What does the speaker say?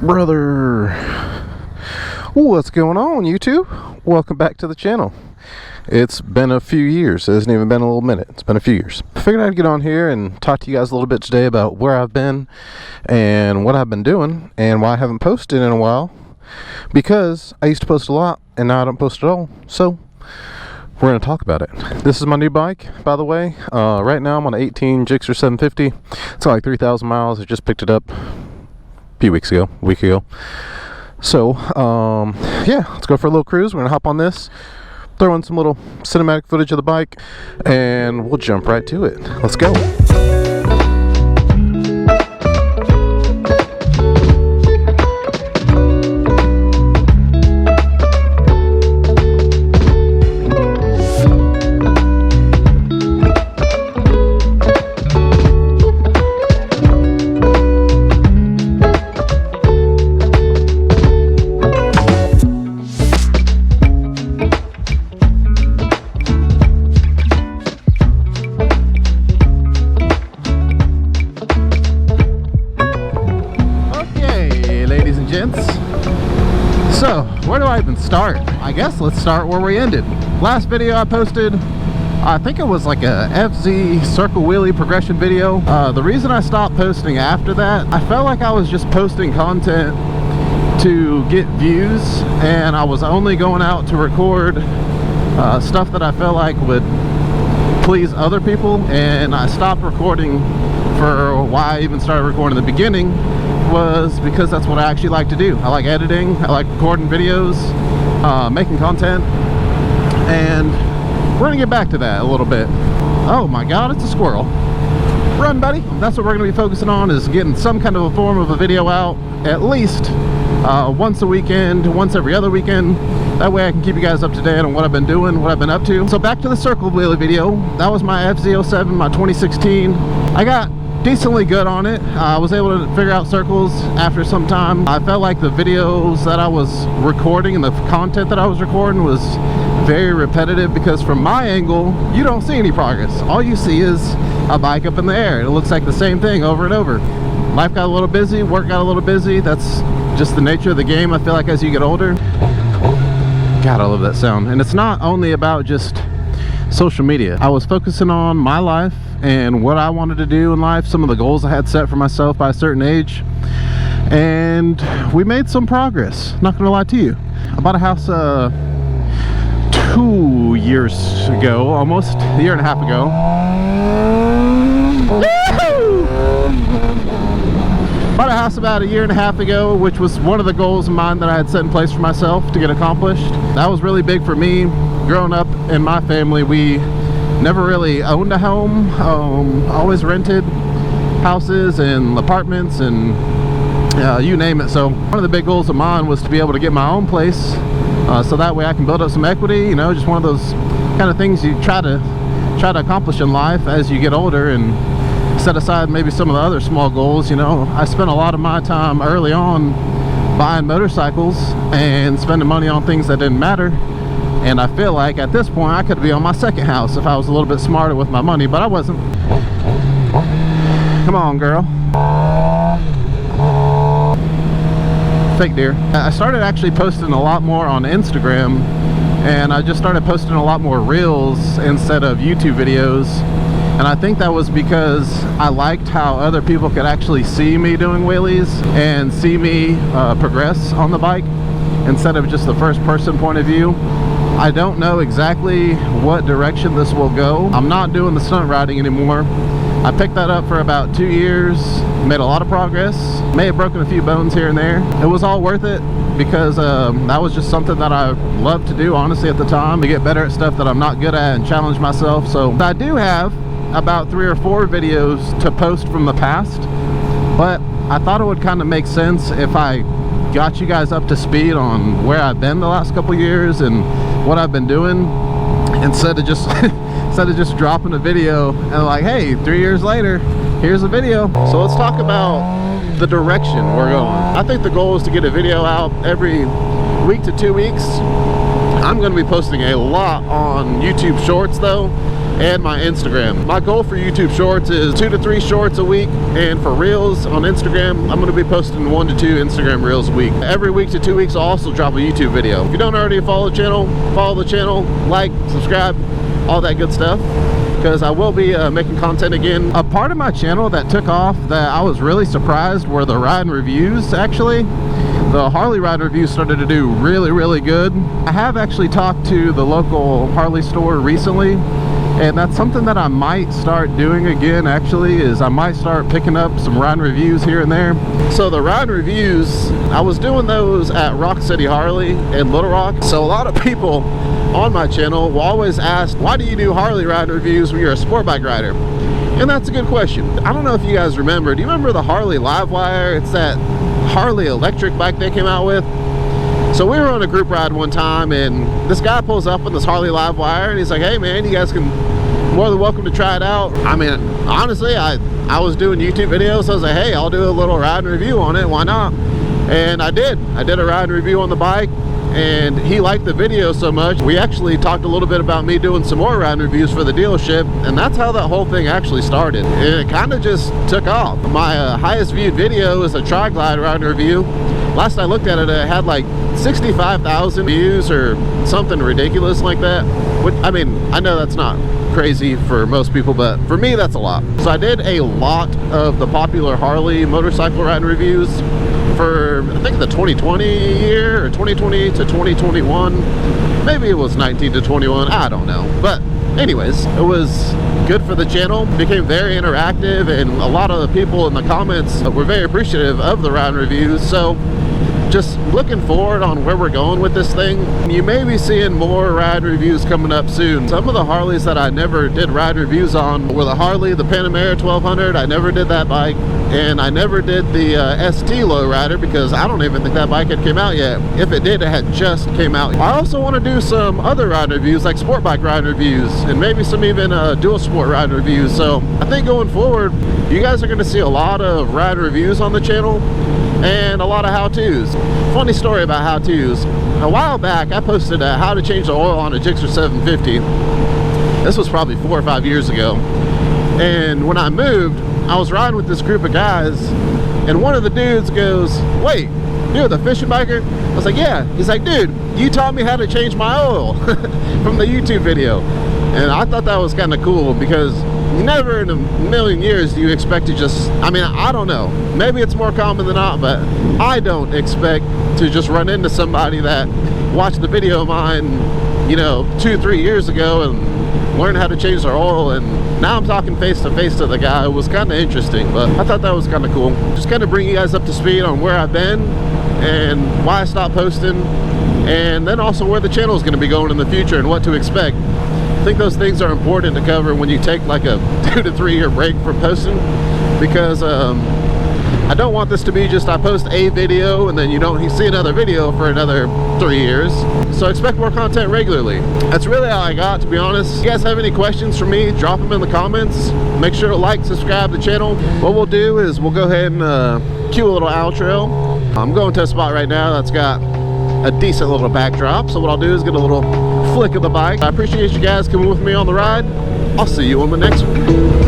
Brother, what's going on, YouTube? Welcome back to the channel. It's been a few years. It hasn't even been a little minute. It's been a few years. I figured I'd get on here and talk to you guys a little bit today about where I've been and what I've been doing and why I haven't posted in a while, because I used to post a lot and now I don't post at all. So we're going to talk about it. This is my new bike, by the way. Right now I'm on an 18 GSX-R 750. It's like 3,000 miles. I just picked it up a few weeks ago, a week ago. So yeah, let's go for a little cruise. We're gonna hop on this, throw in some little cinematic footage of the bike, and we'll jump right to it. Let's go. So, where do I even start? I guess let's start where we ended. Last video I posted, I think it was like a FZ circle wheelie progression video. The reason I stopped posting after that, I felt like I was just posting content to get views, and I was only going out to record stuff that I felt like would please other people, and I stopped recording. For why I even started recording in the beginning was because that's what I actually like to do. I like editing, I like recording videos, making content, and we're gonna get back to that a little bit. Oh my god, it's a squirrel. Run, buddy. That's what we're gonna be focusing on, is getting some kind of a form of a video out at least once a weekend, once every other weekend. That way I can keep you guys up to date on what I've been doing, what I've been up to. So back to the circle wheelie video. That was my FZ07, my 2016. I got decently good on it. I was able to figure out circles after some time. I felt like the videos that I was recording and the content that I was recording was very repetitive, because from my angle you don't see any progress. All you see is a bike up in the air. It looks like the same thing over and over. Life got a little busy, work got a little busy. That's just the nature of the game, I feel like, as you get older. God, I love that sound. And it's not only about just social media. I was focusing on my life and what I wanted to do in life, some of the goals I had set for myself by a certain age, and we made some progress, not gonna lie to you. I bought a house 2 years ago, almost a year and a half ago. Bought a house about a year and a half ago, which was one of the goals of mine that I had set in place for myself to get accomplished. That was really big for me. Growing up in my family, we never really owned a home, always rented houses and apartments and you name it. So one of the big goals of mine was to be able to get my own place, so that way I can build up some equity, you know, just one of those kind of things you try to accomplish in life as you get older, and set aside maybe some of the other small goals. You know, I spent a lot of my time early on buying motorcycles and spending money on things that didn't matter. And I feel like at this point I could be on my second house if I was a little bit smarter with my money, but I wasn't. Come on, girl. Fake deer. I started actually posting a lot more on Instagram, and I just started posting a lot more reels instead of YouTube videos. And I think that was because I liked how other people could actually see me doing wheelies and see me progress on the bike instead of just the first person point of view. I don't know exactly what direction this will go. I'm not doing the stunt riding anymore. I picked that up for about 2 years, made a lot of progress, may have broken a few bones here and there. It was all worth it, because that was just something that I loved to do, honestly, at the time, to get better at stuff that I'm not good at and challenge myself. So I do have about 3 or 4 videos to post from the past, but I thought it would kind of make sense if I got you guys up to speed on where I've been the last couple years and what I've been doing, instead of just dropping a video and like, hey, 3 years later, here's a video. So let's talk about the direction we're going. I think the goal is to get a video out every week to 2 weeks. I'm going to be posting a lot on YouTube Shorts though. and my Instagram. My goal for YouTube Shorts is 2 to 3 shorts a week, and for Reels on Instagram, I'm going to be posting 1 to 2 Instagram Reels a week. Every week to 2 weeks, I'll also drop a YouTube video. If you don't already follow the channel, like, subscribe, all that good stuff, because I will be making content again. A part of my channel that took off that I was really surprised were the ride reviews, actually. The Harley ride reviews started to do really good. I have actually talked to the local Harley store recently, and that's something that I might start doing again, actually, is I might start picking up some ride reviews here and there. So the ride reviews, I was doing those at Rock City Harley in Little Rock. So a lot of people on my channel will always ask, why do you do Harley ride reviews when you're a sport bike rider? And that's a good question. I don't know if you guys remember. Do you remember the Harley Livewire? It's that Harley electric bike they came out with. So we were on a group ride one time, and this guy pulls up on this Harley Livewire, and he's like, hey man, you guys can more than welcome to try it out. I mean, honestly, I was doing YouTube videos, so I was like, hey, I'll do a little ride and review on it, why not? And I did a ride and review on the bike, and he liked the video so much, we actually talked a little bit about me doing some more ride reviews for the dealership, and that's how that whole thing actually started. And it kind of just took off. My highest viewed video is a Tri-Glide ride review. Last I looked at it, it had like 65,000 views or something ridiculous like that. Which, I mean, I know that's not crazy for most people, but for me that's a lot. So I did a lot of the popular Harley motorcycle ride reviews for, I think, the 2020 year, or 2020 to 2021. Maybe it was 19 to 21, I don't know. But anyways, it was good for the channel. It became very interactive, and a lot of the people in the comments were very appreciative of the ride reviews. So just looking forward on where we're going with this thing. You may be seeing more ride reviews coming up soon. Some of the Harleys that I never did ride reviews on were the Harley, the Panamera 1200. I never did that bike, and I never did the ST Lowrider, because I don't even think that bike had came out yet. If it did, it had just came out. I also want to do some other ride reviews, like sport bike ride reviews, and maybe some even dual sport ride reviews. So I think going forward, you guys are going to see a lot of ride reviews on the channel, and a lot of how-tos. Funny story about how-tos. A while back, I posted how to change the oil on a Gixxer 750. This was probably 4 or 5 years ago. And when I moved, I was riding with this group of guys, and one of the dudes goes, wait, you're the fishing biker? I was like, yeah. He's like, dude, you taught me how to change my oil from the YouTube video. And I thought that was kind of cool, because never in a million years do you expect to just, I mean, I don't know, maybe it's more common than not, but I don't expect to just run into somebody that watched the video of mine, you know, 2-3 years ago and learn how to change their oil, and now I'm talking face to face to the guy. It was kind of interesting, but I thought that was kind of cool. Just kind of bring you guys up to speed on where I've been and why I stopped posting, and then also where the channel is going to be going in the future and what to expect. I think those things are important to cover when you take like a 2 to 3 year break from posting, because I don't want this to be just I post a video and then you don't see another video for another 3 years. So expect more content regularly. That's really all I got, to be honest. If you guys have any questions for me, drop them in the comments. Make sure to like, subscribe to the channel. What we'll do is we'll go ahead and cue a little outro. I'm going to a spot right now that's got a decent little backdrop, so what I'll do is get a little flick of the bike. I appreciate you guys coming with me on the ride. I'll see you on the next one.